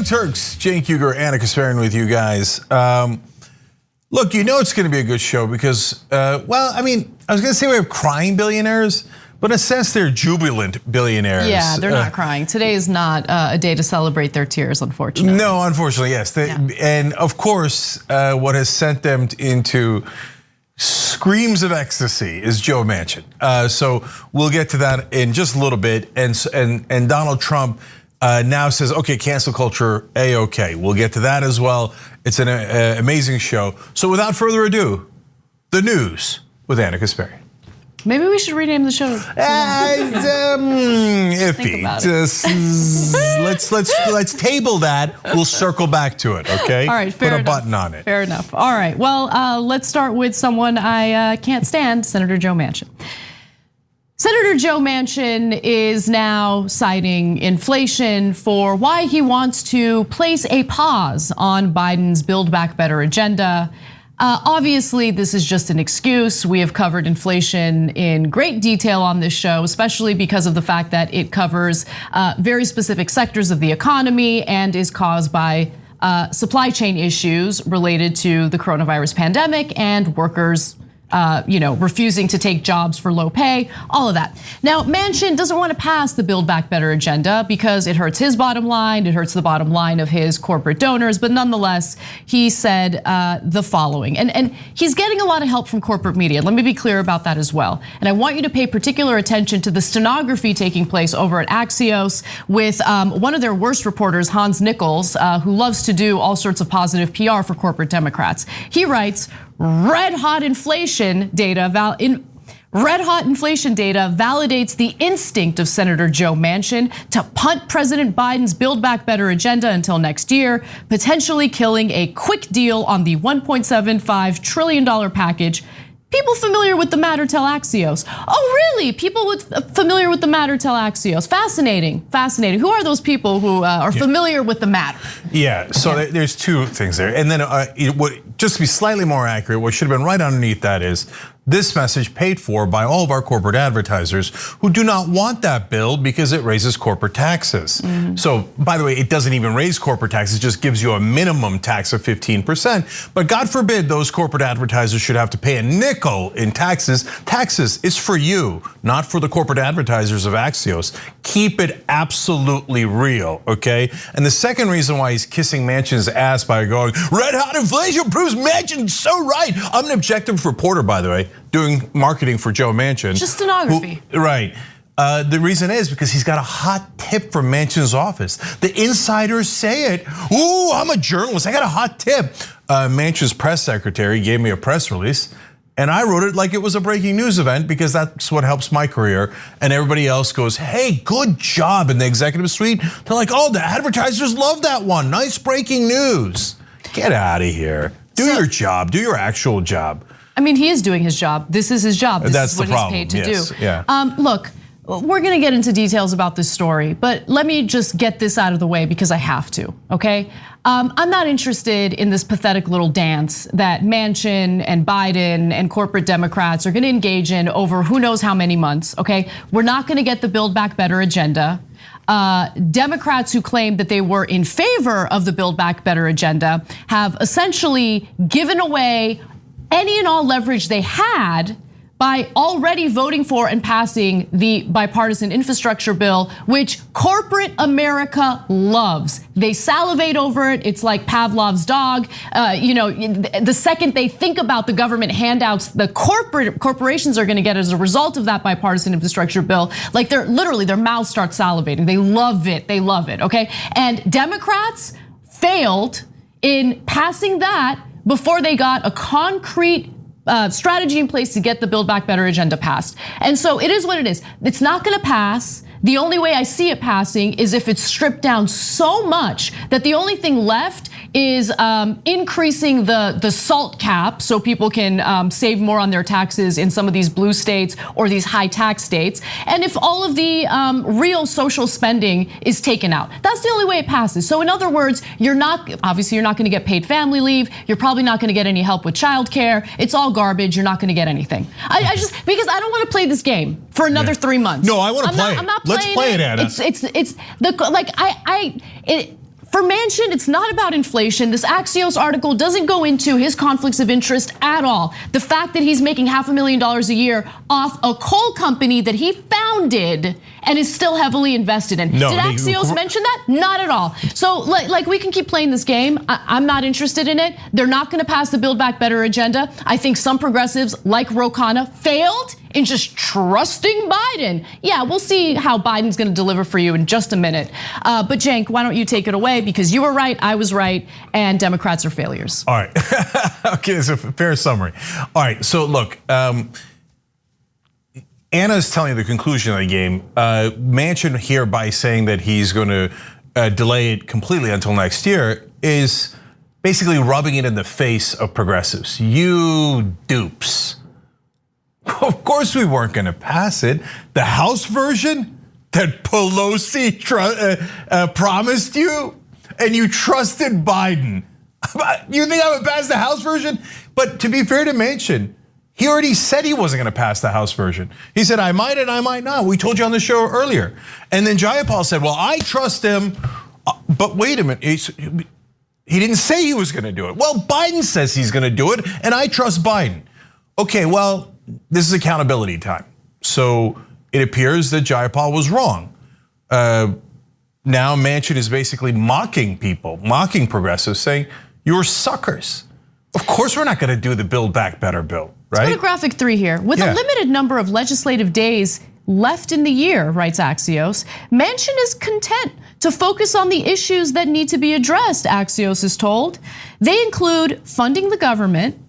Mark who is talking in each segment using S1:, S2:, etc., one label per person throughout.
S1: Turks, Jane Cougar, Anna Kasparian with you guys. Look, you know it's going to be a good show because, well, I mean, I was going to say we have crying billionaires, but in a sense they're jubilant billionaires.
S2: Yeah, they're not crying. Today is not a day to celebrate their tears, unfortunately.
S1: No, unfortunately, yes. And of course, what has sent them into screams of ecstasy is Joe Manchin. So we'll get to that in just a little bit. And Donald Trump now says, okay, cancel culture, A-okay. We'll get to that as well. It's an amazing show. So without further ado, the news with Anna Kasparian.
S2: Maybe we should rename the show.
S1: Iffy. Let's table that. We'll circle back to it, okay?
S2: All right, fair enough.
S1: Put a button on it.
S2: Fair enough. All right, well, let's start with someone I can't stand, Senator Joe Manchin. Senator Joe Manchin is now citing inflation for why he wants to place a pause on Biden's Build Back Better agenda. Obviously, this is just an excuse. We have covered inflation in great detail on this show, especially because of the fact that it covers very specific sectors of the economy and is caused by supply chain issues related to the coronavirus pandemic and workers refusing to take jobs for low pay, all of that. Now, Manchin doesn't want to pass the Build Back Better agenda because it hurts his bottom line, it hurts the bottom line of his corporate donors, but nonetheless, he said the following, and he's getting a lot of help from corporate media. Let me be clear about that as well. And I want you to pay particular attention to the stenography taking place over at Axios with one of their worst reporters, Hans Nichols, who loves to do all sorts of positive PR for corporate Democrats. He writes, red hot inflation data validates the instinct of Senator Joe Manchin to punt President Biden's Build Back Better agenda until next year, potentially killing a quick deal on the $1.75 trillion package. People familiar with the matter tell Axios. Oh, really? People familiar with the matter tell Axios. Fascinating, fascinating. Who are those people who are familiar with the matter?
S1: Yeah, so there's two things there. And then just to be slightly more accurate, what should have been right underneath that is this message paid for by all of our corporate advertisers who do not want that bill because it raises corporate taxes. So, by the way, it doesn't even raise corporate taxes, it just gives you a minimum tax of 15%. But God forbid those corporate advertisers should have to pay a nickel in taxes. Taxes is for you, not for the corporate advertisers of Axios. Keep it absolutely real, okay? And the second reason why he's kissing Manchin's ass by going, red hot inflation proves Manchin's so right. I'm an objective reporter, by the way, doing marketing for Joe Manchin.
S2: Just stenography.
S1: Right. The reason is because he's got a hot tip from Manchin's office. The insiders say it. Ooh, I'm a journalist, I got a hot tip. Manchin's press secretary gave me a press release and I wrote it like it was a breaking news event because that's what helps my career. And everybody else goes, hey, good job in the executive suite. They're like, oh, the advertisers love that one. Nice breaking news. Get out of here. Do your job, do your actual job.
S2: I mean, he is doing his job. This is his job. This is what he's paid to do.
S1: Yeah.
S2: Look, we're gonna get into details about this story, but let me just get this out of the way because I have to, okay? I'm not interested in this pathetic little dance that Manchin and Biden and corporate Democrats are gonna engage in over who knows how many months, okay? We're not gonna get the Build Back Better agenda. Democrats who claim that they were in favor of the Build Back Better agenda have essentially given away any and all leverage they had by already voting for and passing the bipartisan infrastructure bill, which corporate America loves. They salivate over it. It's like Pavlov's dog. The second they think about the government handouts the corporations are gonna get as a result of that bipartisan infrastructure bill, like their mouths start salivating. They love it, okay? And Democrats, failed in passing that before they got a concrete strategy in place to get the Build Back Better agenda passed. And so it is what it is. It's not gonna pass. The only way I see it passing is if it's stripped down so much that the only thing left is increasing the SALT cap so people can save more on their taxes in some of these blue states or these high tax states. And if all of the real social spending is taken out, that's the only way it passes. So in other words, obviously you're not gonna get paid family leave. You're probably not gonna get any help with childcare. It's all garbage. You're not gonna get anything. I just, because I don't wanna play this game for another 3 months.
S1: No, I wanna play it.
S2: I'm not
S1: Let's play it, Anna.
S2: For Manchin, it's not about inflation. This Axios article doesn't go into his conflicts of interest at all. The fact that he's making $500,000 a year off a coal company that he founded and is still heavily invested in.
S1: No,
S2: did Axios mention that? Not at all. So like we can keep playing this game. I'm not interested in it. They're not gonna pass the Build Back Better agenda. I think some progressives like Ro Khanna failed in just trusting Biden. Yeah, we'll see how Biden's gonna deliver for you in just a minute. But Cenk, why don't you take it away? Because you were right, I was right, and Democrats are failures.
S1: All right, okay, it's a fair summary. All right, so look, Anna's telling you the conclusion of the game. Manchin here by saying that he's gonna delay it completely until next year is basically rubbing it in the face of progressives. You dupes. Of course we weren't gonna pass it. The House version that Pelosi promised you, and you trusted Biden. You think I would pass the House version? But to be fair to Manchin, he already said he wasn't gonna pass the House version. He said, I might and I might not. We told you on the show earlier. And then Jayapal said, well, I trust him, but wait a minute. He didn't say he was gonna do it. Well, Biden says he's gonna do it, and I trust Biden. Okay, well, this is accountability time. So it appears that Jayapal was wrong. Now Manchin is basically mocking people, mocking progressives, saying, you're suckers. Of course we're not gonna do the Build Back Better bill, right?
S2: Let's go to graphic 3 here. With a limited number of legislative days left in the year, writes Axios, Manchin is content to focus on the issues that need to be addressed, Axios is told. They include funding the government,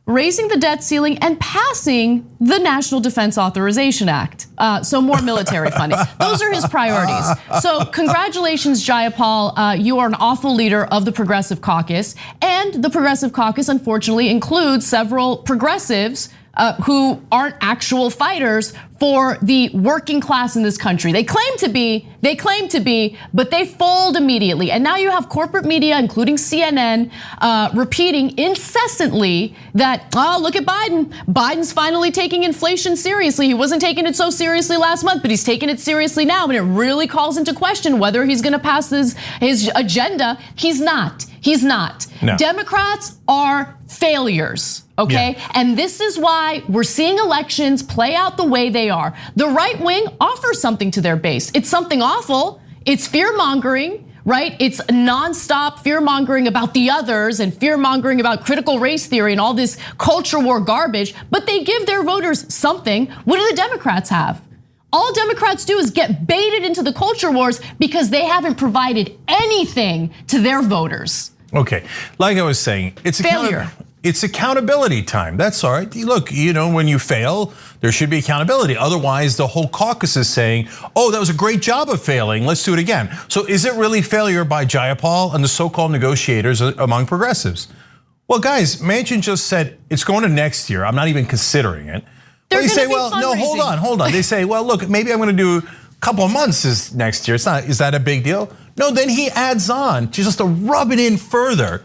S2: raising the debt ceiling, and passing the National Defense Authorization Act. So more military funding. Those are his priorities. So congratulations, Jayapal. You are an awful leader of the Progressive Caucus. And the Progressive Caucus, unfortunately, includes several progressives who aren't actual fighters for the working class in this country. They claim to be, but they fold immediately. And now you have corporate media, including CNN, repeating incessantly that, oh, look at Biden. Biden's finally taking inflation seriously. He wasn't taking it so seriously last month, but he's taking it seriously now. And it really calls into question whether he's gonna pass his agenda. He's not. No. Democrats are failures, okay? Yeah. And this is why we're seeing elections play out the way they are. The right wing offers something to their base. It's something awful. It's fear mongering, right? It's nonstop fear mongering about the others and fear mongering about critical race theory and all this culture war garbage, but they give their voters something. What do the Democrats have? All Democrats do is get baited into the culture wars because they haven't provided anything to their voters.
S1: Okay, like I was saying, it's
S2: failure.
S1: It's accountability time. That's all right. Look, when you fail, there should be accountability. Otherwise, the whole caucus is saying, oh, that was a great job of failing. Let's do it again. So is it really failure by Jayapal and the so-called negotiators among progressives? Well, guys, Manchin just said it's going to next year. I'm not even considering it. They say, well, no, hold on. They say, well, look, maybe I'm gonna do a couple of months next year. Is that a big deal? No, then he adds on just to rub it in further.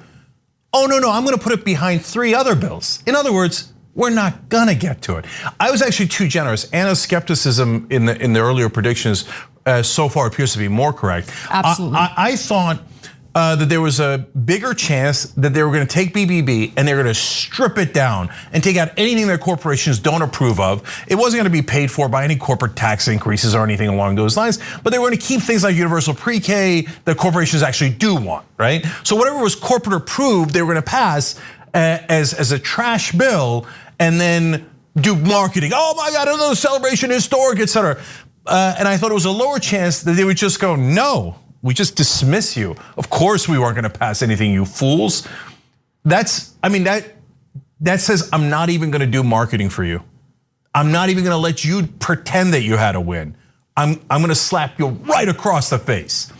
S1: Oh, no, I'm gonna put it behind 3 other bills. In other words, we're not gonna get to it. I was actually too generous. Anna's skepticism in the earlier predictions so far appears to be more correct.
S2: Absolutely.
S1: I thought that there was a bigger chance that they were gonna take BBB and they're gonna strip it down and take out anything that corporations don't approve of. It wasn't gonna be paid for by any corporate tax increases or anything along those lines, but they were gonna keep things like universal pre-K that corporations actually do want, right? So whatever was corporate approved, they were gonna pass as a trash bill and then do marketing. Oh my God, another celebration, historic, etc. And I thought it was a lower chance that they would just go, no, We just dismiss you. Of course we weren't gonna pass anything, you fools. That says I'm not even gonna do marketing for you. I'm not even gonna let you pretend that you had a win. I'm gonna slap you right across the face.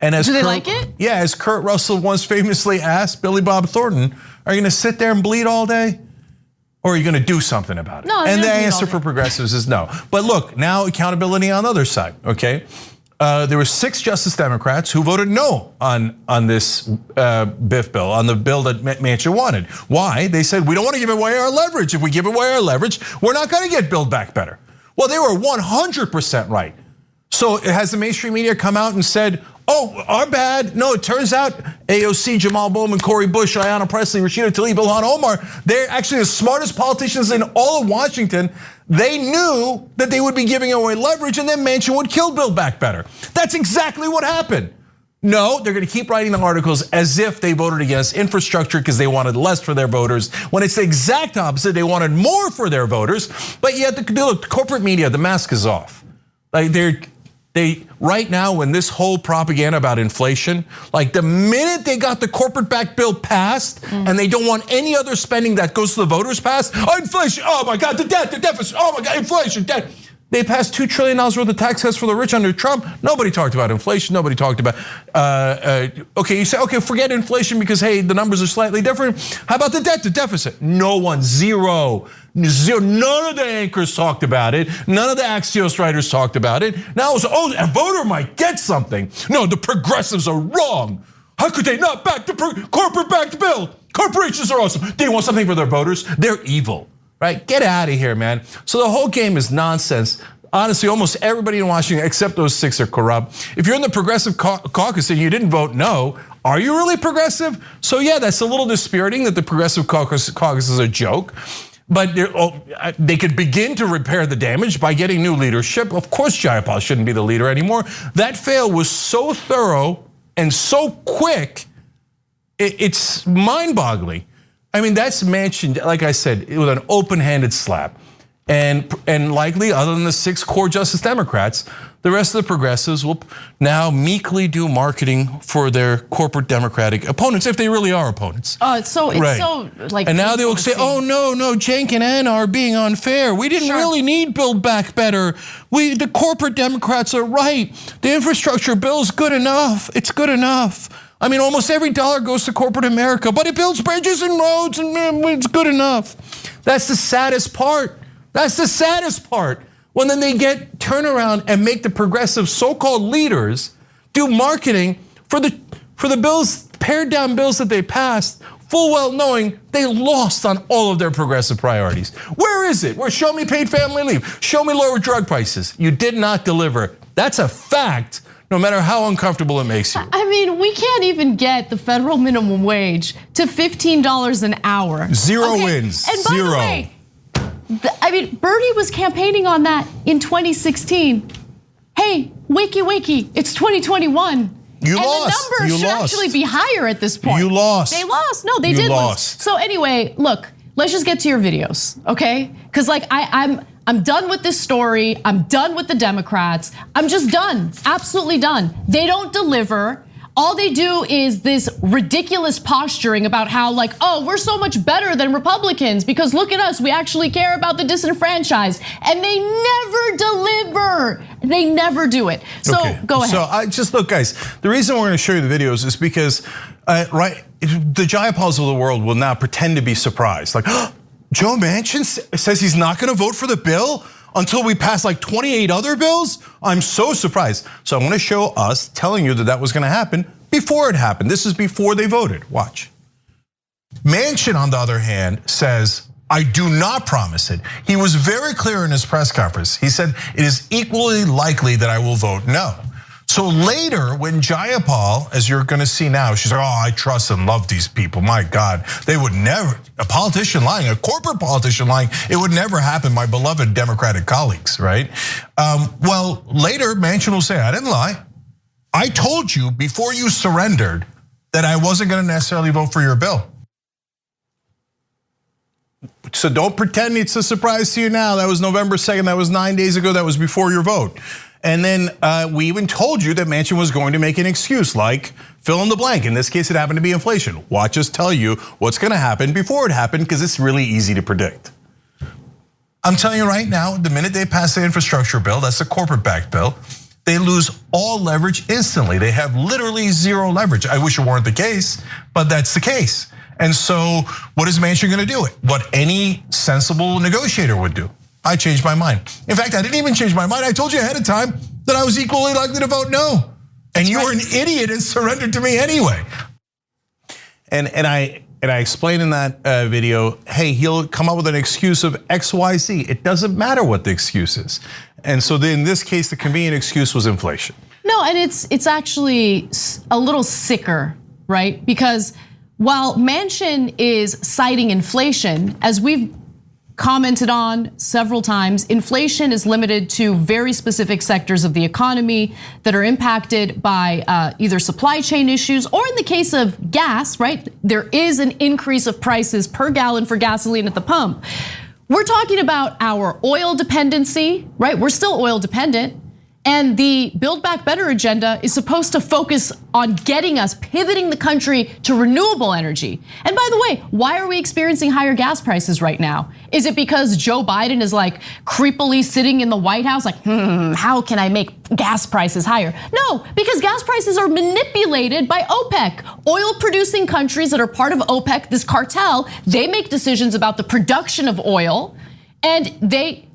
S1: And as
S2: do they like it?
S1: Yeah, as Kurt Russell once famously asked Billy Bob Thornton, are you gonna sit there and bleed all day? Or are you gonna do something about it?
S2: No,
S1: and the answer for progressives is no. But look, now accountability on the other side, okay? There were 6 Justice Democrats who voted no on this BIF bill, on the bill that Manchin wanted. Why? They said, we don't want to give away our leverage. If we give away our leverage, we're not gonna get Build Back Better. Well, they were 100% right. So has the mainstream media come out and said, oh, our bad? No, it turns out AOC, Jamal Bowman, Cori Bush, Ayanna Pressley, Rashida Tlaib, Ilhan Omar, they're actually the smartest politicians in all of Washington. They knew that they would be giving away leverage and then Manchin would kill Build Back Better. That's exactly what happened. No, they're gonna keep writing the articles as if they voted against infrastructure because they wanted less for their voters, when it's the exact opposite, they wanted more for their voters. But yet, the corporate media, the mask is off. Like they right now, when this whole propaganda about inflation, like the minute they got the corporate backed bill passed and they don't want any other spending that goes to the voters passed, inflation, oh my God, the debt, the deficit, oh my God, inflation, debt. They passed $2 trillion worth of tax cuts for the rich under Trump. Nobody talked about inflation, nobody talked about, okay, you say, okay, forget inflation because hey, the numbers are slightly different. How about the debt, the deficit? No one, zero. None of the anchors talked about it. None of the Axios writers talked about it. Now it's, oh, a voter might get something. No, the progressives are wrong. How could they not back the corporate-backed bill? Corporations are awesome. They want something for their voters. They're evil, right? Get out of here, man. So the whole game is nonsense. Honestly, almost everybody in Washington, except those 6, are corrupt. If you're in the progressive caucus and you didn't vote no, are you really progressive? So yeah, that's a little dispiriting that the progressive caucus is a joke. But they could begin to repair the damage by getting new leadership. Of course, Jayapal shouldn't be the leader anymore. That fail was so thorough and so quick, it's mind-boggling. I mean, that's Manchin, like I said, with an open-handed slap. And likely, other than the 6 core Justice Democrats, the rest of the progressives will now meekly do marketing for their corporate Democratic opponents, if they really are opponents.
S2: It's so like.
S1: And now they will say, oh no, Cenk and Anna are being unfair. We didn't really need Build Back Better. The corporate Democrats are right. The infrastructure bill is good enough. It's good enough. I mean, almost every dollar goes to corporate America, but it builds bridges and roads and it's good enough. That's the saddest part. That's the saddest part. When then they turn around and make the progressive so-called leaders do marketing for the bills, pared down bills that they passed, full well knowing they lost on all of their progressive priorities. Where is it? Where show me paid family leave, show me lower drug prices. You did not deliver. That's a fact, no matter how uncomfortable it makes you.
S2: I mean, we can't even get the federal minimum wage to $15 an hour.
S1: Zero wins,
S2: and by the way, I mean, Bernie was campaigning on that in 2016. Hey, wakey, it's 2021.
S1: You
S2: and
S1: lost.
S2: The numbers should actually be higher at this point.
S1: You lost.
S2: They lost. No, they did lose. So anyway, look, let's just get to your videos, okay? Because like I'm done with this story. I'm done with the Democrats. I'm just done, absolutely done. They don't deliver. All they do is this ridiculous posturing about how like, oh, we're so much better than Republicans because look at us, we actually care about the disenfranchised. And they never deliver. They never do it. So go ahead.
S1: So I just look, guys, the reason we're gonna show you the videos is because, right, the Jayapals of the world will now pretend to be surprised. Like, oh, Joe Manchin says he's not gonna vote for the bill until we pass like 28 other bills? I'm so surprised. So I'm gonna show us telling you that was gonna happen before it happened. This is before they voted, watch. Manchin, on the other hand, says, I do not promise it. He was very clear in his press conference. He said, it is equally likely that I will vote no. So later, when Jayapal, as you're gonna see now, she's like, oh, I trust and love these people. My God, they would never, a politician lying, a corporate politician lying, it would never happen, my beloved Democratic colleagues, right? Well, later, Manchin will say, I didn't lie. I told you before you surrendered that I wasn't gonna necessarily vote for your bill. So don't pretend it's a surprise to you now. That was November 2nd, that was 9 days ago, that was before your vote. And then we even told you that Manchin was going to make an excuse like fill in the blank. In this case, it happened to be inflation. Watch us tell you what's gonna happen before it happened because it's really easy to predict. I'm telling you right now, the minute they pass the infrastructure bill, that's the corporate-backed bill, they lose all leverage instantly. They have literally zero leverage. I wish it weren't the case, but that's the case. And so what is Manchin gonna do? What any sensible negotiator would do. I changed my mind. In fact, I didn't even change my mind. I told you ahead of time that I was equally likely to vote no. And you were an idiot and surrendered to me anyway. And I explained in that video, hey, he'll come up with an excuse of X, Y, Z. It doesn't matter what the excuse is. And so in this case, the convenient excuse was inflation.
S2: No, and it's actually a little sicker, right? Because while Manchin is citing inflation, as we've commented on several times, inflation is limited to very specific sectors of the economy that are impacted by either supply chain issues or in the case of gas, right? There is an increase of prices per gallon for gasoline at the pump. We're talking about our oil dependency, right? We're still oil dependent. And the Build Back Better agenda is supposed to focus on getting us, pivoting the country to renewable energy. And by the way, why are we experiencing higher gas prices right now? Is it because Joe Biden is like creepily sitting in the White House like, how can I make gas prices higher? No, because gas prices are manipulated by OPEC. Oil producing countries that are part of OPEC, this cartel, they make decisions about the production of oil and they,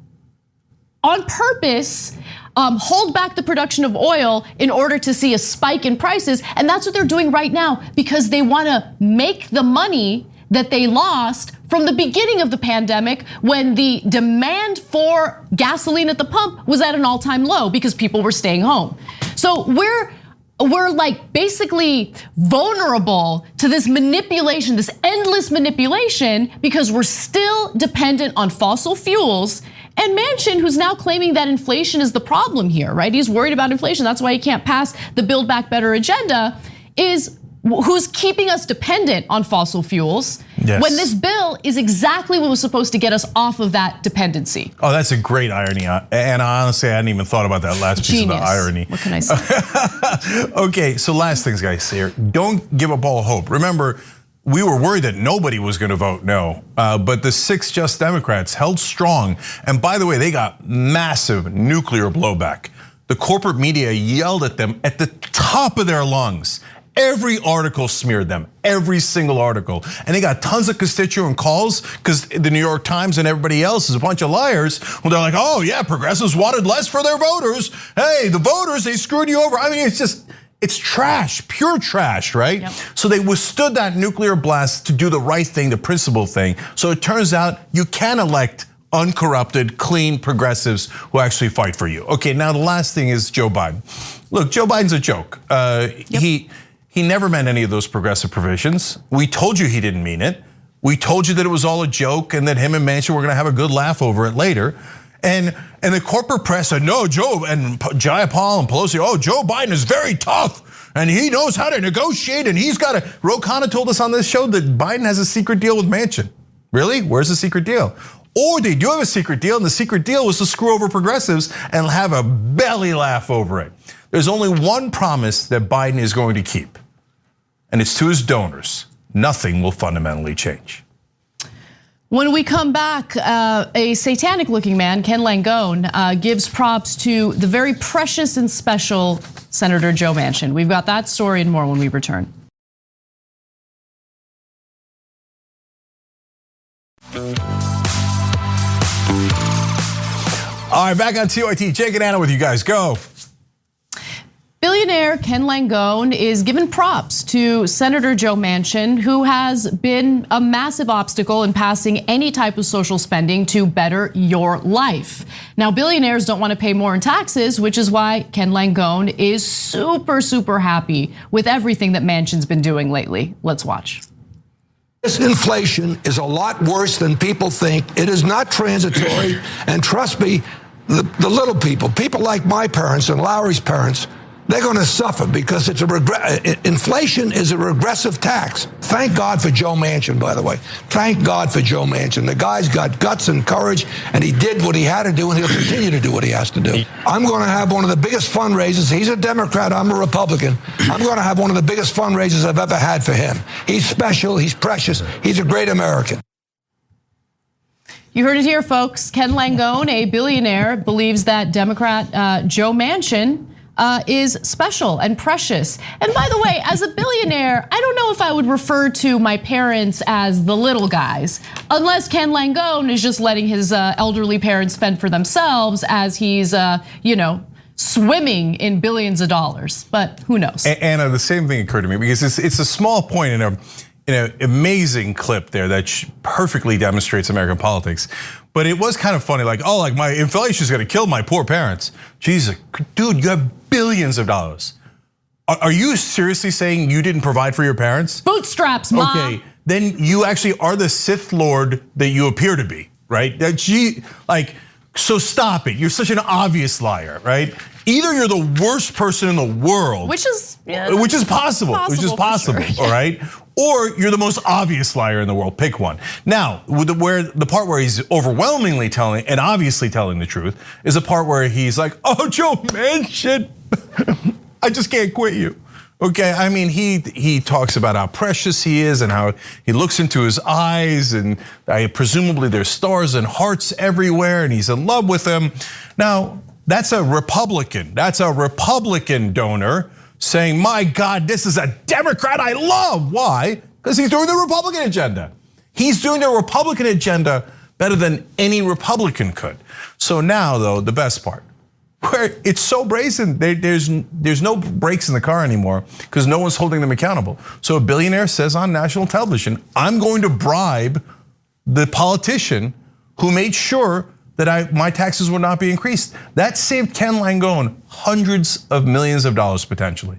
S2: on purpose, hold back the production of oil in order to see a spike in prices. And that's what they're doing right now because they wanna make the money that they lost from the beginning of the pandemic when the demand for gasoline at the pump was at an all-time low because people were staying home. So we're like basically vulnerable to this manipulation, this endless manipulation because we're still dependent on fossil fuels. And Manchin, who's now claiming that inflation is the problem here, right? He's worried about inflation. That's why he can't pass the Build Back Better agenda, is who's keeping us dependent on fossil fuels when this bill is exactly what was supposed to get us off of that dependency.
S1: Oh, that's a great irony. And honestly, I hadn't even thought about that last piece of the irony.
S2: What can I say?
S1: Okay, so last things, guys, here. Don't give up all hope. Remember, we were worried that nobody was gonna vote no, but the 6 Just Democrats held strong. And by the way, they got massive nuclear blowback. The corporate media yelled at them at the top of their lungs. Every article smeared them, every single article. And they got tons of constituent calls because the New York Times and everybody else is a bunch of liars. Well, they're like, oh yeah, progressives wanted less for their voters. Hey, the voters, they screwed you over. I mean, it's trash, pure trash, right? Yep. So they withstood that nuclear blast to do the right thing, the principled thing. So it turns out you can elect uncorrupted, clean progressives who actually fight for you. Okay, now the last thing is Joe Biden. Look, Joe Biden's a joke. He never meant any of those progressive provisions. We told you he didn't mean it. We told you that it was all a joke and that him and Manchin were gonna have a good laugh over it later. And the corporate press said, no, Joe, and Jayapal and Pelosi, oh, Joe Biden is very tough and he knows how to negotiate and he's got a, Ro Khanna told us on this show that Biden has a secret deal with Manchin. Really, where's the secret deal? Or they do have a secret deal and the secret deal was to screw over progressives and have a belly laugh over it. There's only one promise that Biden is going to keep, and it's to his donors. Nothing will fundamentally change.
S2: When we come back, a satanic looking man, Ken Langone, gives props to the very precious and special Senator Joe Manchin. We've got that story and more when we return.
S1: All right, back on TYT, Jake and Anna with you guys, go.
S2: Billionaire Ken Langone is giving props to Senator Joe Manchin, who has been a massive obstacle in passing any type of social spending to better your life. Now, billionaires don't want to pay more in taxes, which is why Ken Langone is super, super happy with everything that Manchin's been doing lately. Let's watch.
S3: This inflation is a lot worse than people think. It is not transitory. And trust me, the little people like my parents and Lowry's parents, they're going to suffer because it's inflation is a regressive tax. Thank God for Joe Manchin, by the way. Thank God for Joe Manchin. The guy's got guts and courage, and he did what he had to do, and he'll continue to do what he has to do. I'm going to have one of the biggest fundraisers. He's a Democrat. I'm a Republican. I'm going to have one of the biggest fundraisers I've ever had for him. He's special. He's precious. He's a great American.
S2: You heard it here, folks. Ken Langone, a billionaire, believes that Democrat Joe Manchin is special and precious. And by the way, as a billionaire, I don't know if I would refer to my parents as the little guys, unless Ken Langone is just letting his elderly parents fend for themselves as he's, swimming in billions of dollars. But who knows?
S1: Anna, the same thing occurred to me because it's a small point in an amazing clip there that perfectly demonstrates American politics. But it was kind of funny, like my inflation is gonna kill my poor parents. Jesus, dude, you have billions of dollars. Are you seriously saying you didn't provide for your parents?
S2: Bootstraps, Mom.
S1: Okay, then you actually are the Sith Lord that you appear to be, right? So stop it. You're such an obvious liar, right? Either you're the worst person in the world, which is possible,
S2: sure.
S1: all right? Or you're the most obvious liar in the world. Pick one. Now, the part where he's overwhelmingly telling and obviously telling the truth is a part where he's like, "Oh, Joe Manchin, I just can't quit you." Okay, I mean, he talks about how precious he is and how he looks into his eyes and presumably there's stars and hearts everywhere and he's in love with them. Now, that's a Republican. That's a Republican donor saying, "My God, this is a Democrat I love." Why? Because he's doing the Republican agenda. He's doing the Republican agenda better than any Republican could. So now, though, the best part, where it's so brazen, there's no brakes in the car anymore because no one's holding them accountable. So a billionaire says on national television, "I'm going to bribe the politician who made sure that my taxes would not be increased." That saved Ken Langone hundreds of millions of dollars potentially.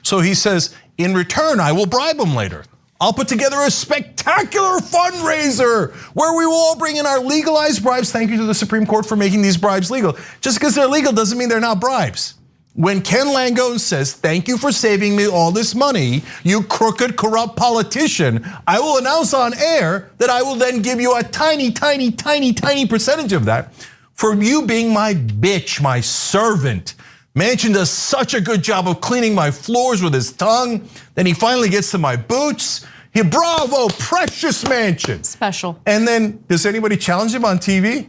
S1: So he says, in return, I will bribe him later. I'll put together a spectacular fundraiser where we will all bring in our legalized bribes. Thank you to the Supreme Court for making these bribes legal. Just because they're legal doesn't mean they're not bribes. When Ken Langone says, "Thank you for saving me all this money, you crooked, corrupt politician," I will announce on air that I will then give you a tiny, tiny, tiny, tiny percentage of that for you being my bitch, my servant. Manchin does such a good job of cleaning my floors with his tongue. Then he finally gets to my boots. Bravo, precious Manchin.
S2: Special.
S1: And then does anybody challenge him on TV?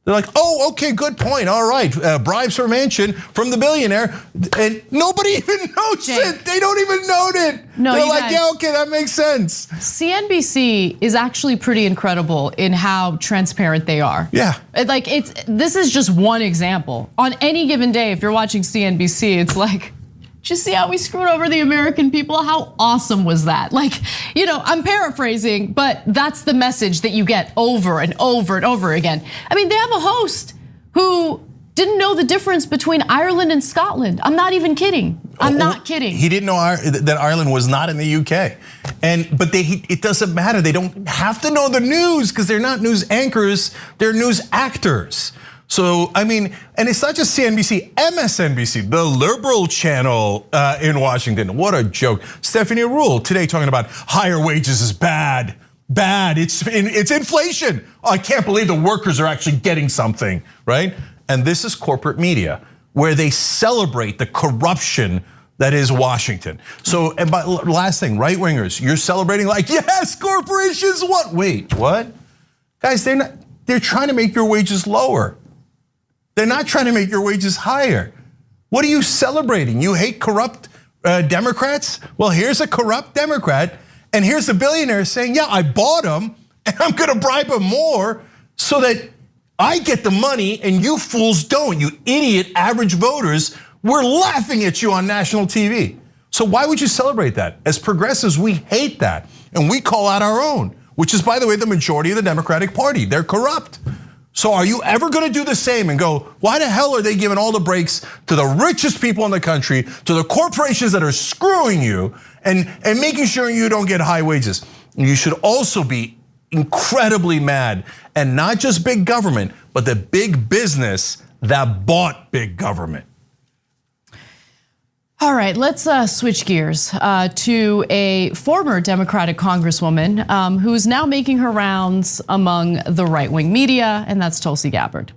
S1: They're like, "Oh, okay, good point. All right, bribes for Manchin from the billionaire," and nobody even notes it. They don't even note it.
S2: No,
S1: they're like, "Yeah, okay, that makes sense."
S2: CNBC is actually pretty incredible in how transparent they are.
S1: Yeah,
S2: this is just one example. On any given day, if you're watching CNBC, it's like, did you see how we screwed over the American people? How awesome was that? I'm paraphrasing, but that's the message that you get over and over and over again. I mean, they have a host who didn't know the difference between Ireland and Scotland. I'm not even kidding. I'm not kidding.
S1: He didn't know that Ireland was not in the UK. But it doesn't matter. They don't have to know the news because they're not news anchors, they're news actors. So, I mean, and it's not just CNBC, MSNBC, the liberal channel in Washington. What a joke. Stephanie Rule today talking about higher wages is bad. It's inflation. Oh, I can't believe the workers are actually getting something, right? And this is corporate media where they celebrate the corruption that is Washington. So, and last thing, right wingers, you're celebrating like, yes, corporations what? Wait, what? Guys, they're trying to make your wages lower. They're not trying to make your wages higher. What are you celebrating? You hate corrupt Democrats? Well, here's a corrupt Democrat, and here's a billionaire saying, "Yeah, I bought him, and I'm gonna bribe him more so that I get the money and you fools don't. You idiot average voters, we're laughing at you on national TV." So why would you celebrate that? As progressives, we hate that, and we call out our own, which is, by the way, the majority of the Democratic Party. They're corrupt. So are you ever gonna do the same and go, why the hell are they giving all the breaks to the richest people in the country, to the corporations that are screwing you and making sure you don't get high wages? You should also be incredibly mad, and not just big government, but the big business that bought big government.
S2: All right, let's switch gears to a former Democratic Congresswoman who's now making her rounds among the right-wing media, and that's Tulsi Gabbard.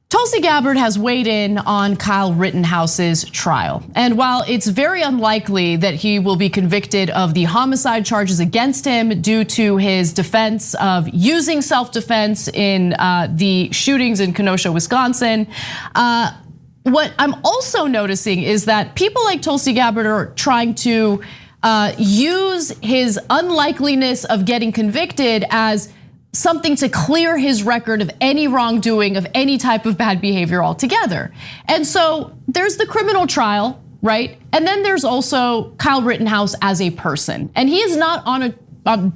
S2: Tulsi Gabbard has weighed in on Kyle Rittenhouse's trial. And while it's very unlikely that he will be convicted of the homicide charges against him due to his defense of using self-defense in the shootings in Kenosha, Wisconsin, what I'm also noticing is that people like Tulsi Gabbard are trying to use his unlikeliness of getting convicted as something to clear his record of any wrongdoing, of any type of bad behavior altogether. And so there's the criminal trial, right? And then there's also Kyle Rittenhouse as a person. And he is not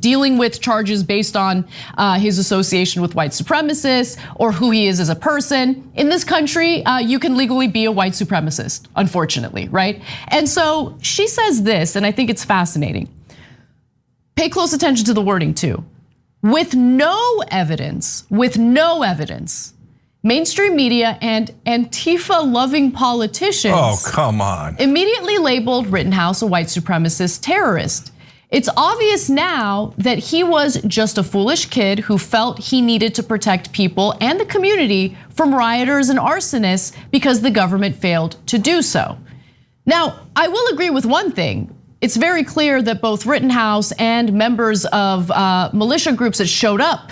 S2: dealing with charges based on his association with white supremacists or who he is as a person. In this country, you can legally be a white supremacist, unfortunately, right? And so she says this, and I think it's fascinating. Pay close attention to the wording too. With no evidence, mainstream media and Antifa-loving politicians immediately labeled Rittenhouse a white supremacist terrorist. It's obvious now that he was just a foolish kid who felt he needed to protect people and the community from rioters and arsonists because the government failed to do so. Now, I will agree with one thing. It's very clear that both Rittenhouse and members of militia groups that showed up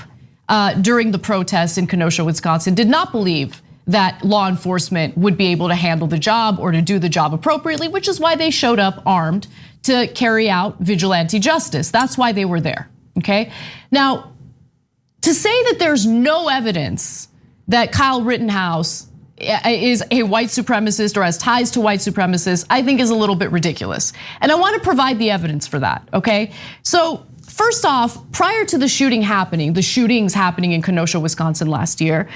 S2: during the protests in Kenosha, Wisconsin, did not believe that law enforcement would be able to handle the job or to do the job appropriately, which is why they showed up armed to carry out vigilante justice. That's why they were there, okay? Now, to say that there's no evidence that Kyle Rittenhouse is a white supremacist or has ties to white supremacists, I think is a little bit ridiculous. And I want to provide the evidence for that, okay? So first off, prior to the shootings happening in Kenosha, Wisconsin last year,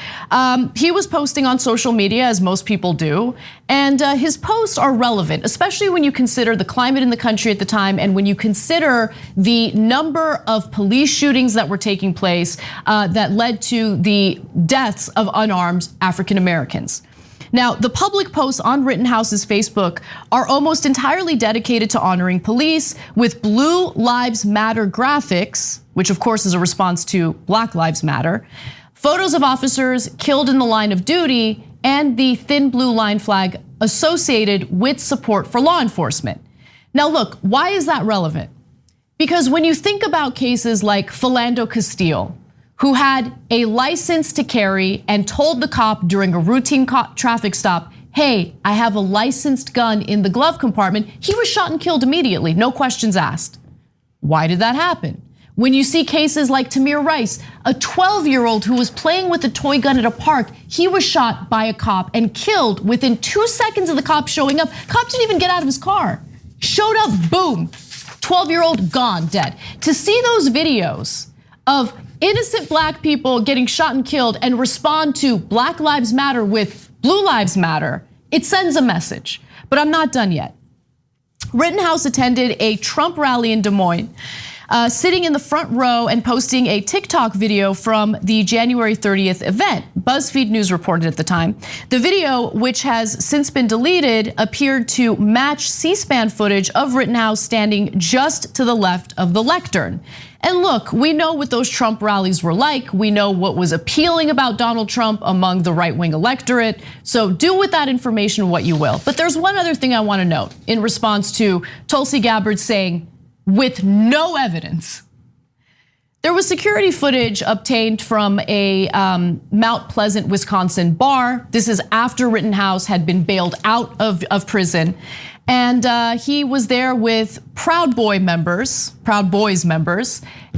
S2: he was posting on social media, as most people do, and his posts are relevant, especially when you consider the climate in the country at the time and when you consider the number of police shootings that were taking place that led to the deaths of unarmed African Americans. Now, the public posts on Rittenhouse's Facebook are almost entirely dedicated to honoring police with Blue Lives Matter graphics, which of course is a response to Black Lives Matter, photos of officers killed in the line of duty, and the thin blue line flag associated with support for law enforcement. Now look, why is that relevant? Because when you think about cases like Philando Castile, who had a license to carry and told the cop during a routine traffic stop, hey, I have a licensed gun in the glove compartment, he was shot and killed immediately, no questions asked. Why did that happen? When you see cases like Tamir Rice, a 12-year-old who was playing with a toy gun at a park, he was shot by a cop and killed within 2 seconds of the cop showing up. Cop didn't even get out of his car. Showed up, boom, 12-year-old gone, dead. To see those videos of innocent black people getting shot and killed and respond to Black Lives Matter with Blue Lives Matter, it sends a message. But I'm not done yet. Rittenhouse attended a Trump rally in Des Moines, sitting in the front row and posting a TikTok video from the January 30th event. BuzzFeed News reported at the time. The video, which has since been deleted, appeared to match C-SPAN footage of Rittenhouse standing just to the left of the lectern. And look, we know what those Trump rallies were like. We know what was appealing about Donald Trump among the right-wing electorate. So do with that information what you will. But there's one other thing I want to note in response to Tulsi Gabbard saying, with no evidence. There was security footage obtained from a Mount Pleasant, Wisconsin bar. This is after Rittenhouse had been bailed out of prison. And he was there with Proud Boys members.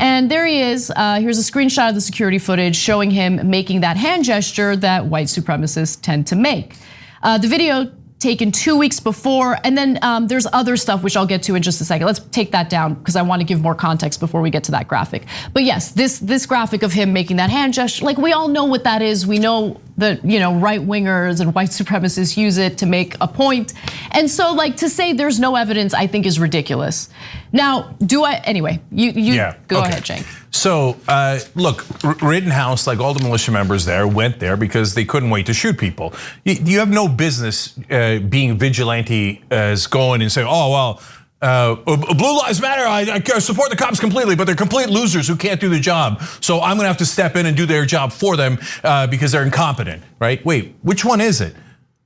S2: And there he is, here's a screenshot of the security footage showing him making that hand gesture that white supremacists tend to make. The video taken 2 weeks before, and then there's other stuff which I'll get to in just a second. Let's take that down because I want to give more context before we get to that graphic. But yes, this graphic of him making that hand gesture, like we all know what that is. We know that right wingers and white supremacists use it to make a point. And so like to say there's no evidence, I think is ridiculous. Now, anyway, you go ahead, Cenk.
S1: So look, Rittenhouse, like all the militia members there, went there because they couldn't wait to shoot people. You have no business being vigilante as going and saying, oh, well, Blue Lives Matter, I support the cops completely, but they're complete losers who can't do the job. So I'm gonna have to step in and do their job for them because they're incompetent, right? Wait, which one is it?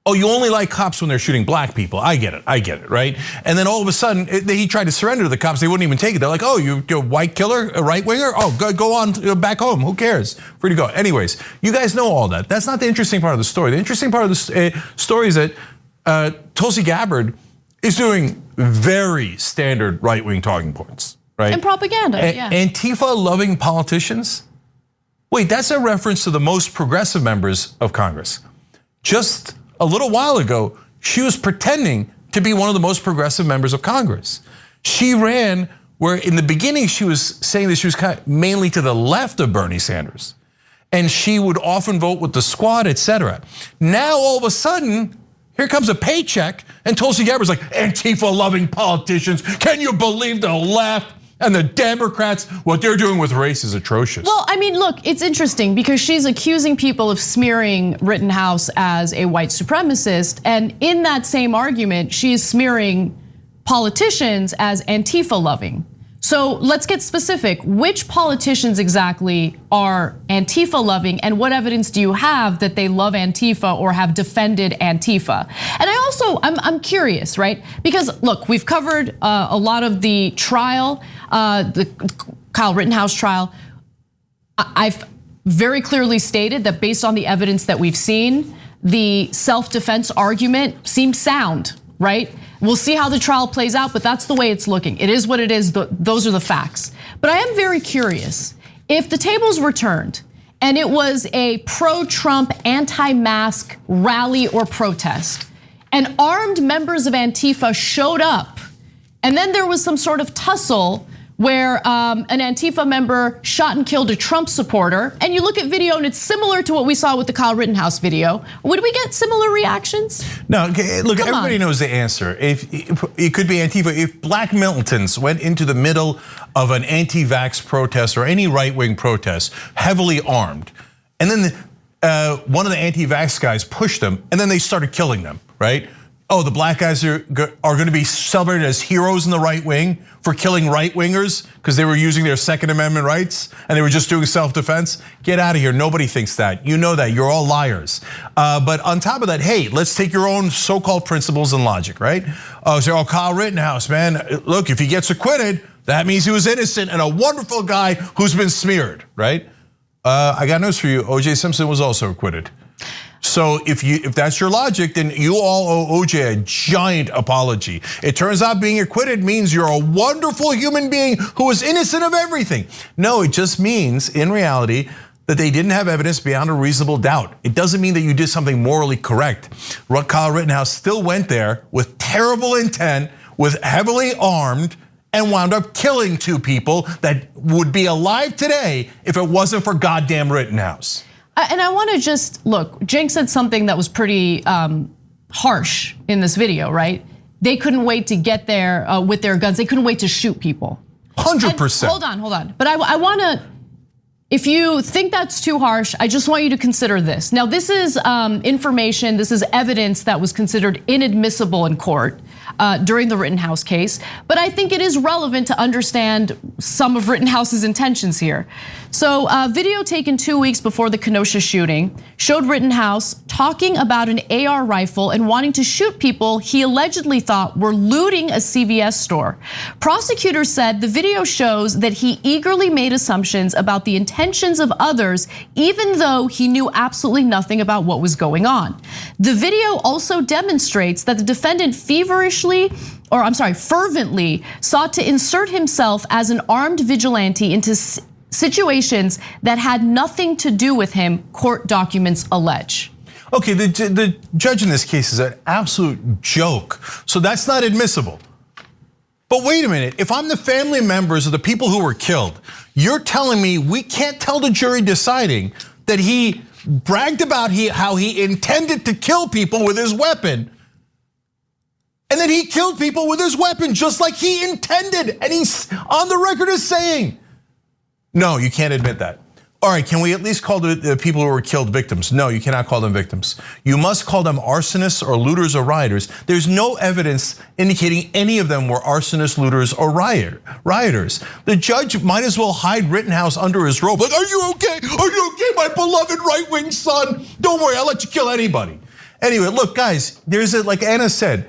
S1: Oh, you only like cops when they're shooting black people. I get it, right? And then all of a sudden, he tried to surrender to the cops. They wouldn't even take it. They're like, oh, you're a white killer, a right winger? Oh, go on back home. Who cares? Free to go. Anyways, you guys know all that. That's not the interesting part of the story. The interesting part of the story is that Tulsi Gabbard is doing very standard right-wing talking points, right?
S2: And propaganda, yeah.
S1: Antifa-loving politicians? Wait, that's a reference to the most progressive members of Congress. Just a little while ago, she was pretending to be one of the most progressive members of Congress. She ran where in the beginning she was saying that she was kind of mainly to the left of Bernie Sanders. And she would often vote with the squad, etc. Now all of a sudden, here comes a paycheck, and Tulsi Gabbard's like, Antifa-loving politicians, can you believe the left and the Democrats? What they're doing with race is atrocious.
S2: Well, I mean, look, it's interesting because she's accusing people of smearing Rittenhouse as a white supremacist, and in that same argument, she's smearing politicians as Antifa-loving. So let's get specific. Which politicians exactly are Antifa-loving, and what evidence do you have that they love Antifa or have defended Antifa? And I'm curious, right? Because look, we've covered a lot of the trial, the Kyle Rittenhouse trial. I've very clearly stated that based on the evidence that we've seen, the self-defense argument seems sound, right? We'll see how the trial plays out, but that's the way it's looking. It is what it is, those are the facts. But I am very curious, if the tables were turned and it was a pro-Trump, anti-mask rally or protest, and armed members of Antifa showed up, and then there was some sort of tussle where an Antifa member shot and killed a Trump supporter, and you look at video and it's similar to what we saw with the Kyle Rittenhouse video, would we get similar reactions?
S1: No, look, everybody knows the answer. If it could be Antifa, if black militants went into the middle of an anti-vax protest or any right-wing protest, heavily armed, and then one of the anti-vax guys pushed them, and then they started killing them, right? Oh, the black guys are going to be celebrated as heroes in the right wing for killing right wingers because they were using their Second Amendment rights and they were just doing self-defense. Get out of here, nobody thinks that. You know that, you're all liars. But on top of that, hey, let's take your own so-called principles and logic, right? Oh, Kyle Rittenhouse, man, look, if he gets acquitted, that means he was innocent and a wonderful guy who's been smeared, right? I got news for you, O.J. Simpson was also acquitted. So if that's your logic, then you all owe OJ a giant apology. It turns out being acquitted means you're a wonderful human being who is innocent of everything. No, it just means in reality that they didn't have evidence beyond a reasonable doubt. It doesn't mean that you did something morally correct. Kyle Rittenhouse still went there with terrible intent, with heavily armed, and wound up killing two people that would be alive today if it wasn't for goddamn Rittenhouse.
S2: And I want to just look, Cenk said something that was pretty harsh in this video, right? They couldn't wait to get there with their guns. They couldn't wait to shoot people.
S1: 100%.
S2: Hold on. But I want to, if you think that's too harsh, I just want you to consider this. Now, this is information, this is evidence that was considered inadmissible in court during the Rittenhouse case, but I think it is relevant to understand some of Rittenhouse's intentions here. So video taken 2 weeks before the Kenosha shooting showed Rittenhouse talking about an AR rifle and wanting to shoot people he allegedly thought were looting a CVS store. Prosecutors said the video shows that he eagerly made assumptions about the intentions of others, even though he knew absolutely nothing about what was going on. The video also demonstrates that the defendant fervently sought to insert himself as an armed vigilante into situations that had nothing to do with him, court documents allege.
S1: Okay, the judge in this case is an absolute joke, so that's not admissible. But wait a minute, if I'm the family members of the people who were killed, you're telling me we can't tell the jury deciding that he bragged about how he intended to kill people with his weapon, and then he killed people with his weapon just like he intended, and he's on the record as saying. No, you can't admit that. All right, can we at least call the people who were killed victims? No, you cannot call them victims. You must call them arsonists or looters or rioters. There's no evidence indicating any of them were arsonists, looters, or rioters. The judge might as well hide Rittenhouse under his robe. Like, are you okay? Are you okay, my beloved right-wing son? Don't worry, I'll let you kill anybody. Anyway, look, guys, like Anna said,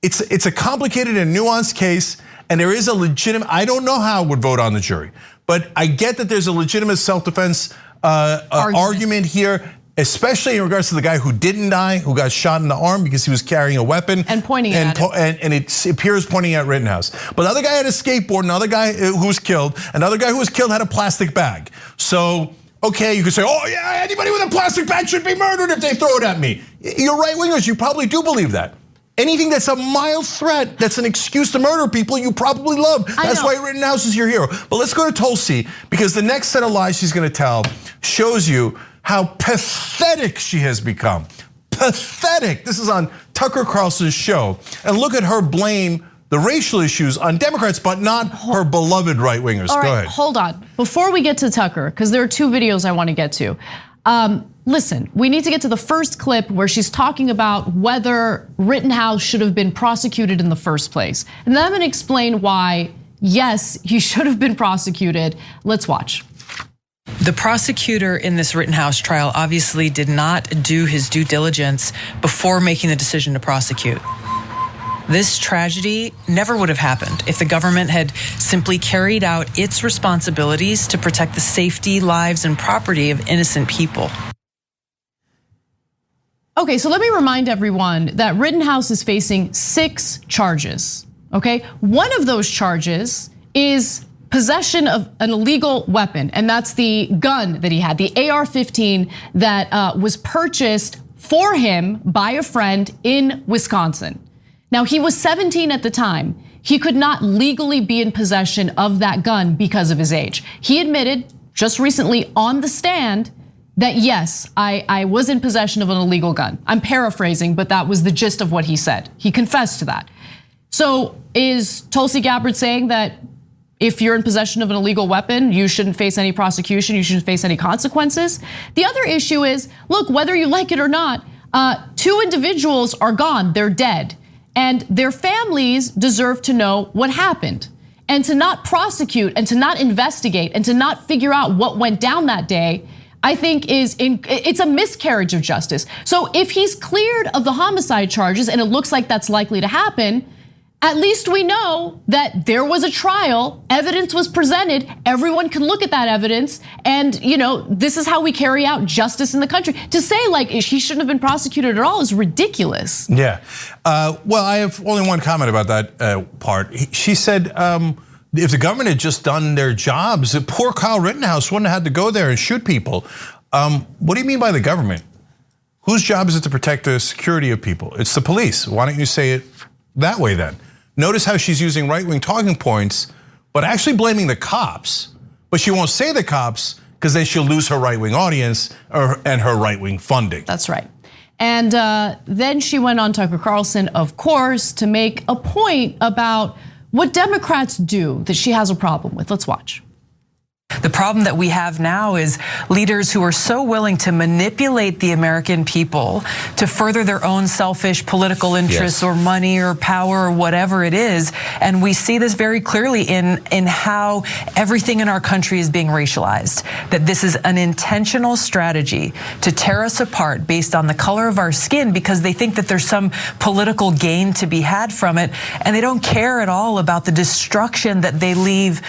S1: it's a complicated and nuanced case, and there is a legitimate, I don't know how I would vote on the jury, but I get that there's a legitimate self-defense argument here, especially in regards to the guy who didn't die, who got shot in the arm because he was carrying a weapon.
S2: And pointing at him.
S1: And it appears pointing at Rittenhouse. But the other guy had a skateboard, another guy who was killed, another guy who was killed had a plastic bag. So, okay, you could say, oh yeah, anybody with a plastic bag should be murdered if they throw it at me. You're right-wingers, you probably do believe that. Anything that's a mild threat, that's an excuse to murder people, you probably love. That's why Rittenhouse is your hero. But let's go to Tulsi, because the next set of lies she's gonna tell shows you how pathetic she has become. Pathetic. This is on Tucker Carlson's show. And look at her blame the racial issues on Democrats, but not her beloved right-wingers. Go ahead.
S2: Hold on. Before we get to Tucker, because there are two videos I wanna get to. Listen, we need to get to the first clip where she's talking about whether Rittenhouse should have been prosecuted in the first place. And then I'm gonna explain why, yes, he should have been prosecuted. Let's watch.
S4: The prosecutor in this Rittenhouse trial obviously did not do his due diligence before making the decision to prosecute. This tragedy never would have happened if the government had simply carried out its responsibilities to protect the safety, lives, and property of innocent people.
S2: Okay, so let me remind everyone that Rittenhouse is facing 6 charges, okay? One of those charges is possession of an illegal weapon, and that's the gun that he had, the AR-15 that was purchased for him by a friend in Wisconsin. Now, he was 17 at the time. He could not legally be in possession of that gun because of his age. He admitted just recently on the stand that yes, I was in possession of an illegal gun. I'm paraphrasing, but that was the gist of what he said. He confessed to that. So is Tulsi Gabbard saying that if you're in possession of an illegal weapon, you shouldn't face any prosecution, you shouldn't face any consequences? The other issue is, look, whether you like it or not, 2 individuals are gone, they're dead. And their families deserve to know what happened. And to not prosecute and to not investigate and to not figure out what went down that day, I think it's a miscarriage of justice. So if he's cleared of the homicide charges, and it looks like that's likely to happen, at least we know that there was a trial, evidence was presented, everyone can look at that evidence, and this is how we carry out justice in the country. To say like he shouldn't have been prosecuted at all is ridiculous.
S1: Yeah, well, I have only one comment about that part. She said, if the government had just done their jobs, poor Kyle Rittenhouse wouldn't have had to go there and shoot people. What do you mean by the government? Whose job is it to protect the security of people? It's the police. Why don't you say it that way then? Notice how she's using right-wing talking points, but actually blaming the cops. But she won't say the cops because then she'll lose her right-wing audience and her right-wing funding.
S2: That's right. And then she went on Tucker Carlson, of course, to make a point about what Democrats do that she has a problem with. Let's watch.
S4: The problem that we have now is leaders who are so willing to manipulate the American people to further their own selfish political interests or money or power or whatever it is. And we see this very clearly in how everything in our country is being racialized. That this is an intentional strategy to tear us apart based on the color of our skin because they think that there's some political gain to be had from it. And they don't care at all about the destruction that they leave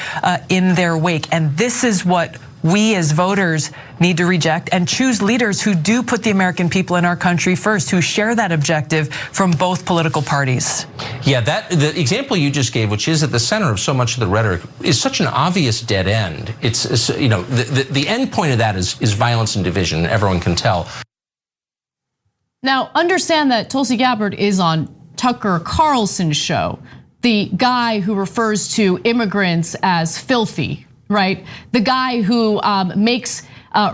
S4: in their wake. And this is what we as voters need to reject and choose leaders who do put the American people in our country first, who share that objective from both political parties.
S5: Yeah, the example you just gave, which is at the center of so much of the rhetoric, is such an obvious dead end. It's the end point of that is violence and division. Everyone can tell.
S2: Now, understand that Tulsi Gabbard is on Tucker Carlson's show, the guy who refers to immigrants as filthy. Right, the guy who makes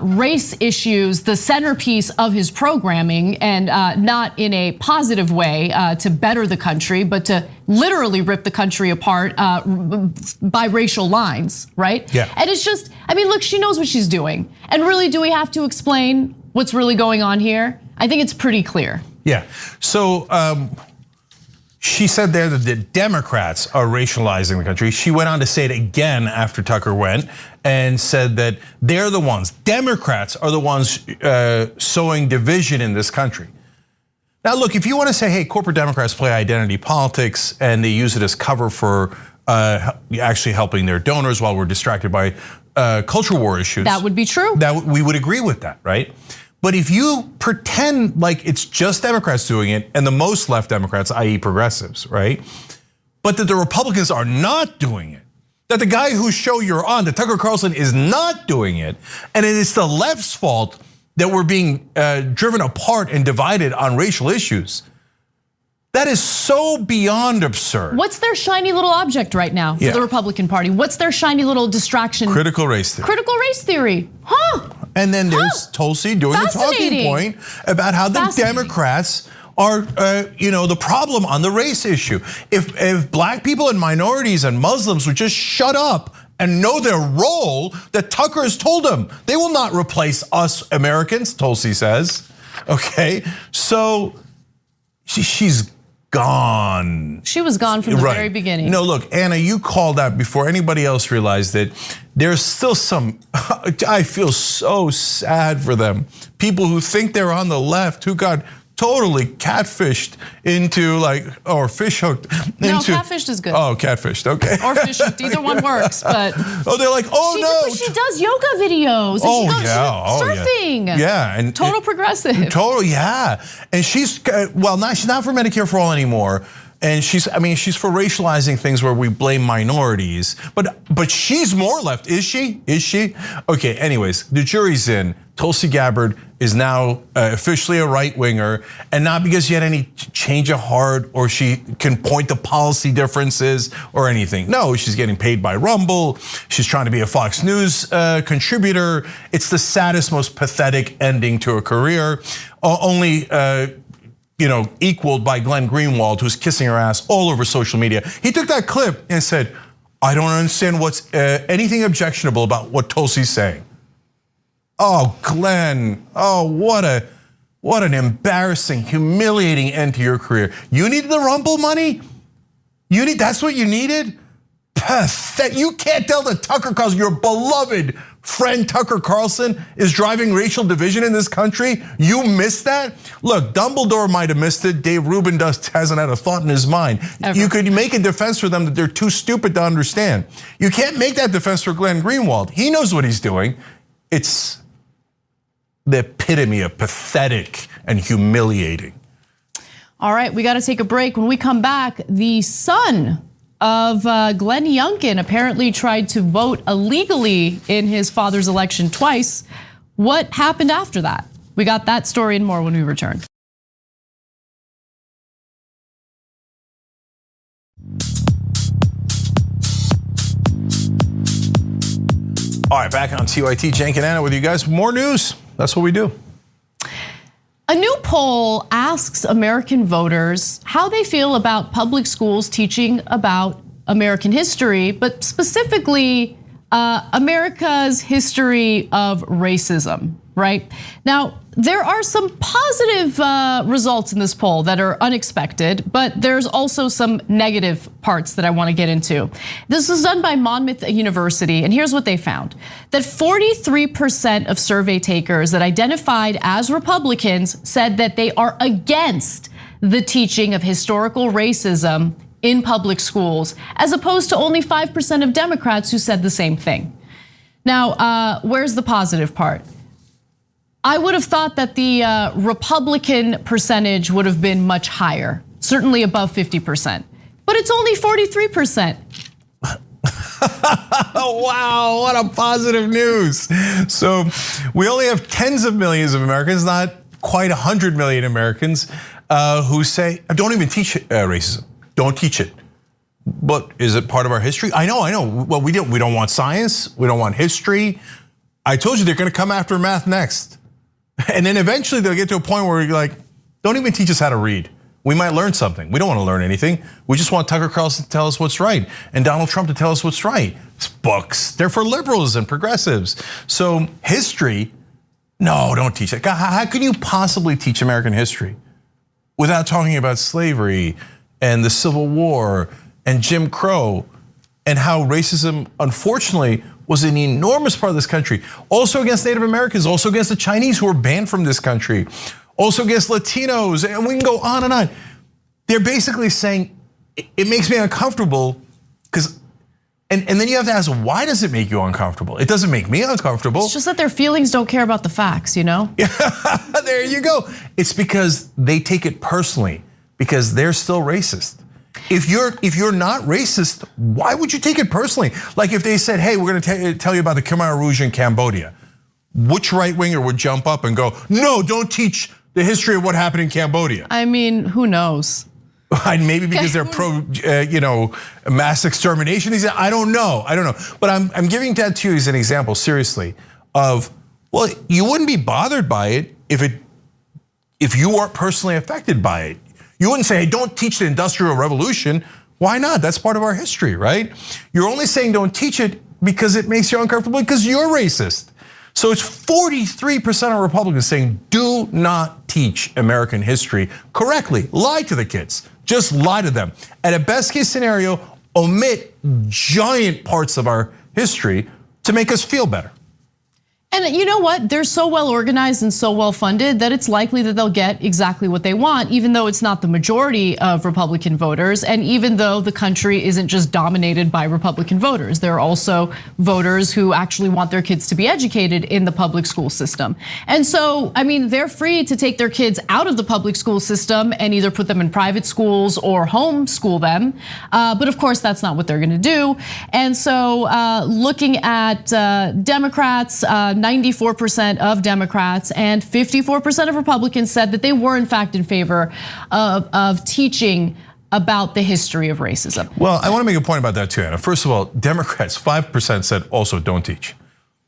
S2: race issues the centerpiece of his programming, and not in a positive way to better the country, but to literally rip the country apart by racial lines, right?
S1: Yeah.
S2: And it's just, I mean, look, she knows what she's doing. And really, do we have to explain what's really going on here? I think it's pretty clear.
S1: Yeah, so she said there that the Democrats are racializing the country. She went on to say it again after Tucker went and said that they're the ones, Democrats are the ones sowing division in this country. Now look, if you want to say, hey, corporate Democrats play identity politics and they use it as cover for actually helping their donors while we're distracted by culture war issues.
S2: That would be true.
S1: That we would agree with that, right? But if you pretend like it's just Democrats doing it and the most left Democrats, i.e. progressives, right? But that the Republicans are not doing it, that the guy whose show you're on, that Tucker Carlson is not doing it, and it is the left's fault that we're being driven apart and divided on racial issues. That is so beyond absurd.
S2: What's their shiny little object right now for the Republican Party? What's their shiny little distraction?
S1: Critical race theory.
S2: Critical race theory, huh?
S1: And then there's Tulsi doing a talking point about how the Democrats are, the problem on the race issue. If black people and minorities and Muslims would just shut up and know their role, that Tucker has told them, they will not replace us Americans, Tulsi says. Okay, so she's gone.
S2: She was gone from the very beginning.
S1: No, look, Anna, you called out before anybody else realized that there's still some, I feel so sad for them. People who think they're on the left who got totally catfished into or fish hooked into.
S2: No, catfished is good.
S1: Oh, catfished, okay.
S2: Or fish hooked, either one works, but.
S1: Oh, they're like, no.
S2: She does yoga videos. And surfing.
S1: Yeah, and
S2: total progressive.
S1: Total, yeah. And she's, she's not for Medicare for all anymore. And she's for racializing things where we blame minorities. But she's more left, is she? Is she? Okay, anyways, the jury's in. Tulsi Gabbard is now officially a right-winger, and not because she had any change of heart or she can point to policy differences or anything. No, she's getting paid by Rumble. She's trying to be a Fox News contributor. It's the saddest, most pathetic ending to a career. Only equaled by Glenn Greenwald, who's kissing her ass all over social media. He took that clip and said, I don't understand what's anything objectionable about what Tulsi's saying. Oh, Glenn, what an embarrassing, humiliating end to your career. You needed the Rumble money? That's what you needed? Pathetic. You can't tell the Tucker Carlson, your beloved friend Tucker Carlson is driving racial division in this country. You missed that? Look, Dumbledore might have missed it. Dave Rubin hasn't had a thought in his mind. Ever. You could make a defense for them that they're too stupid to understand. You can't make that defense for Glenn Greenwald. He knows what he's doing. It's the epitome of pathetic and humiliating.
S2: All right, we got to take a break. When we come back, the son of Glenn Youngkin apparently tried to vote illegally in his father's election twice. What happened after that? We got that story and more when we return.
S1: All right, back on TYT, Cenk and Anna with you guys. More news, that's what we do.
S2: A new poll asks American voters how they feel about public schools teaching about American history, but specifically America's history of racism, right? Now, there are some positive results in this poll that are unexpected, but there's also some negative parts that I want to get into. This was done by Monmouth University, and here's what they found. That 43% of survey takers that identified as Republicans said that they are against the teaching of historical racism in public schools, as opposed to only 5% of Democrats who said the same thing. Now, where's the positive part? I would have thought that the Republican percentage would have been much higher, certainly above 50%, but it's only 43%.
S1: Wow, what a positive news. So we only have tens of millions of Americans, not quite 100 million Americans who say, don't even teach racism, don't teach it. But is it part of our history? I know. Well, we don't want science, we don't want history. I told you they're gonna come after math next. And then eventually they'll get to a point where you're like, don't even teach us how to read. We might learn something. We don't want to learn anything. We just want Tucker Carlson to tell us what's right and Donald Trump to tell us what's right. It's books, they're for liberals and progressives. So history, no, don't teach it. God, how can you possibly teach American history without talking about slavery and the Civil War and Jim Crow and how racism, unfortunately, was an enormous part of this country. Also against Native Americans, also against the Chinese who were banned from this country, also against Latinos, and we can go on and on. They're basically saying, it makes me uncomfortable because, and then you have to ask, why does it make you uncomfortable? It doesn't make me uncomfortable.
S2: It's just that their feelings don't care about the facts, you know?
S1: Yeah, there you go. It's because they take it personally because they're still racist. If you're not racist, why would you take it personally? Like if they said, hey, we're gonna tell you about the Khmer Rouge in Cambodia. Which right winger would jump up and go, no, don't teach the history of what happened in Cambodia?
S2: I mean, who knows?
S1: Maybe because they're pro, mass extermination. He said, I don't know. But I'm giving that to you as an example, seriously, of, well, you wouldn't be bothered by it if you weren't personally affected by it. You wouldn't say, hey, don't teach the Industrial Revolution. Why not? That's part of our history, right? You're only saying don't teach it because it makes you uncomfortable because you're racist. So it's 43% of Republicans saying do not teach American history correctly. Lie to the kids, just lie to them. At a best case scenario, omit giant parts of our history to make us feel better.
S2: And you know what? They're so well organized and so well funded that it's likely that they'll get exactly what they want, even though it's not the majority of Republican voters. And even though the country isn't just dominated by Republican voters, there are also voters who actually want their kids to be educated in the public school system. And so, I mean, they're free to take their kids out of the public school system and either put them in private schools or homeschool them. But of course, that's not what they're gonna do. And so looking at Democrats, 94% of Democrats and 54% of Republicans said that they were in fact in favor of teaching about the history of racism.
S1: Well, I want to make a point about that too, Anna. First of all, Democrats, 5% said also don't teach.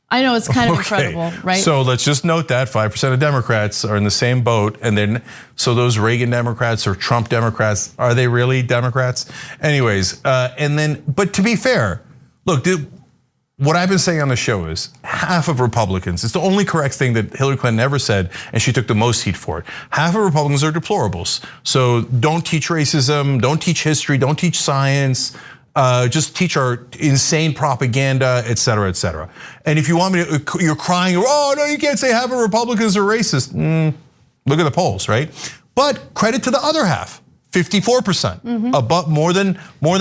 S2: I know, it's kind of incredible, right?
S1: So let's just note that 5% of Democrats are in the same boat. And then, so those Reagan Democrats or Trump Democrats, are they really Democrats? Anyways, and then, but to be fair, look, what I've been saying on the show is half of Republicans, it's the only correct thing that Hillary Clinton ever said, and she took the most heat for it. Half of Republicans are deplorables. So don't teach racism, don't teach history, don't teach science, just teach our insane propaganda, et cetera, et cetera. And if you want me to, you're crying, oh no, you can't say half of Republicans are racist. Look at the polls, right? But credit to the other half, 54%, about more than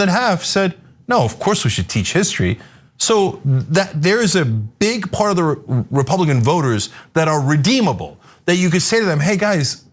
S1: half said, no, of course we should teach history. So that there is a big part of the Republican voters that are redeemable, that you could say to them, hey guys,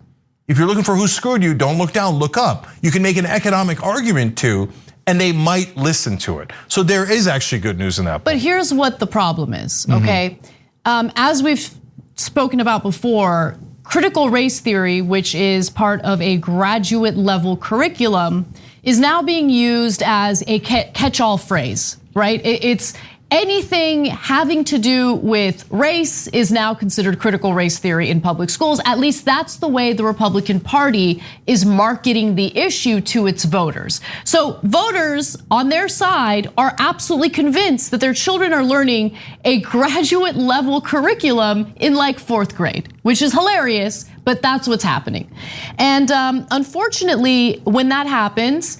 S1: if you're looking for who screwed you, don't look down, look up. You can make an economic argument too, and they might listen to it. So there is actually good news in that.
S2: But here's what the problem is, okay? As we've spoken about before, critical race theory, which is part of a graduate level curriculum, is now being used as a catch-all phrase, right? It's anything having to do with race is now considered critical race theory in public schools. At least that's the way the Republican Party is marketing the issue to its voters. So voters on their side are absolutely convinced that their children are learning a graduate level curriculum in like 4th grade, which is hilarious, but that's what's happening. And unfortunately, when that happens,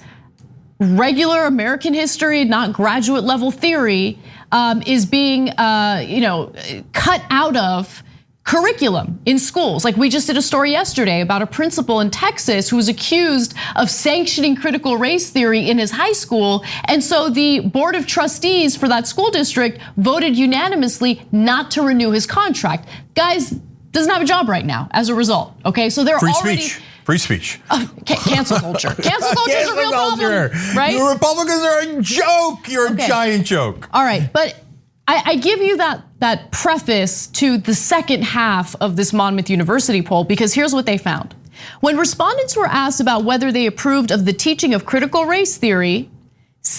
S2: regular American history, not graduate level theory, is being cut out of curriculum in schools. Like we just did a story yesterday about a principal in Texas who was accused of sanctioning critical race theory in his high school. And so the board of trustees for that school district voted unanimously not to renew his contract. Guys, doesn't have a job right now as a result, okay? So they're already-
S1: Free speech.
S2: Cancel culture. Cancel culture is a real problem, right?
S1: You Republicans are a joke. You're a giant joke.
S2: All right, but I give you that preface to the second half of this Monmouth University poll because here's what they found. When respondents were asked about whether they approved of the teaching of critical race theory,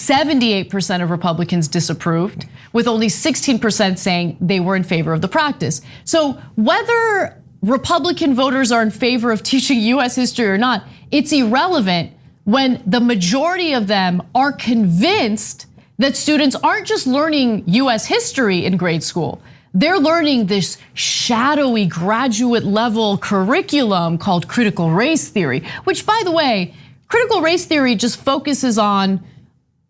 S2: 78% of Republicans disapproved, with only 16% saying they were in favor of the practice. So whether Republican voters are in favor of teaching US history or not, it's irrelevant when the majority of them are convinced that students aren't just learning US history in grade school. They're learning this shadowy graduate level curriculum called critical race theory, which, by the way, critical race theory just focuses on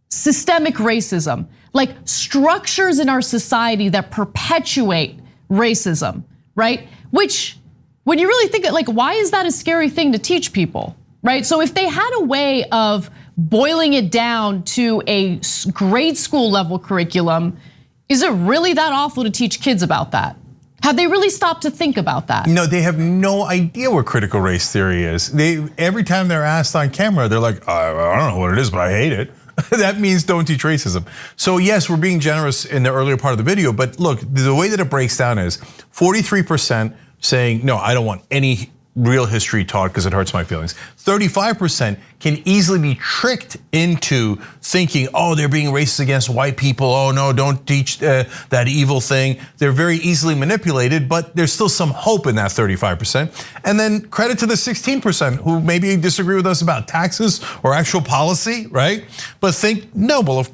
S2: systemic racism, like structures in our society that perpetuate racism, right? Which, when you really think it, like, why is that a scary thing to teach people, right? So if they had a way of boiling it down to a grade school level curriculum, is it really that awful to teach kids about that? Have they really stopped to think about that?
S1: No, they have no idea what critical race theory is. Every time they're asked on camera, they're like, I don't know what it is, but I hate it. That means don't teach racism. So yes, we're being generous in the earlier part of the video, but look, the way that it breaks down is 43% saying, no, I don't want any real history taught because it hurts my feelings. 35% can easily be tricked into thinking, oh, they're being racist against white people. Oh no, don't teach that evil thing. They're very easily manipulated, but there's still some hope in that 35%. And then credit to the 16% who maybe disagree with us about taxes or actual policy, right? But think, no, well,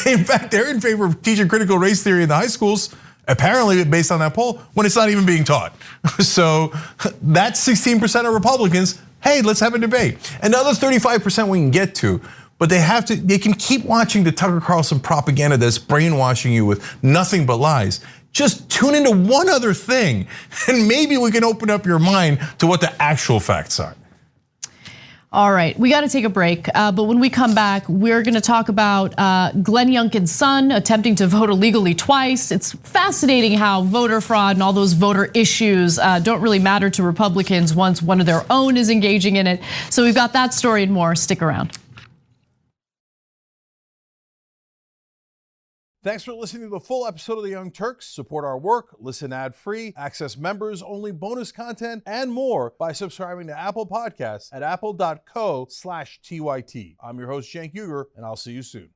S1: in fact, they're in favor of teaching critical race theory in the high schools, apparently based on that poll, when it's not even being taught. So that's 16% of Republicans. Hey, let's have a debate. Another 35% we can get to, but they can keep watching the Tucker Carlson propaganda that's brainwashing you with nothing but lies. Just tune into one other thing, and maybe we can open up your mind to what the actual facts are.
S2: All right, we got to take a break, but when we come back, we're going to talk about Glenn Youngkin's son attempting to vote illegally twice. It's fascinating how voter fraud and all those voter issues don't really matter to Republicans once one of their own is engaging in it. So we've got that story and more. Stick around.
S1: Thanks for listening to the full episode of The Young Turks. Support our work, listen ad-free, access members-only bonus content, and more by subscribing to Apple Podcasts at apple.co/TYT. I'm your host, Cenk Uygur, and I'll see you soon.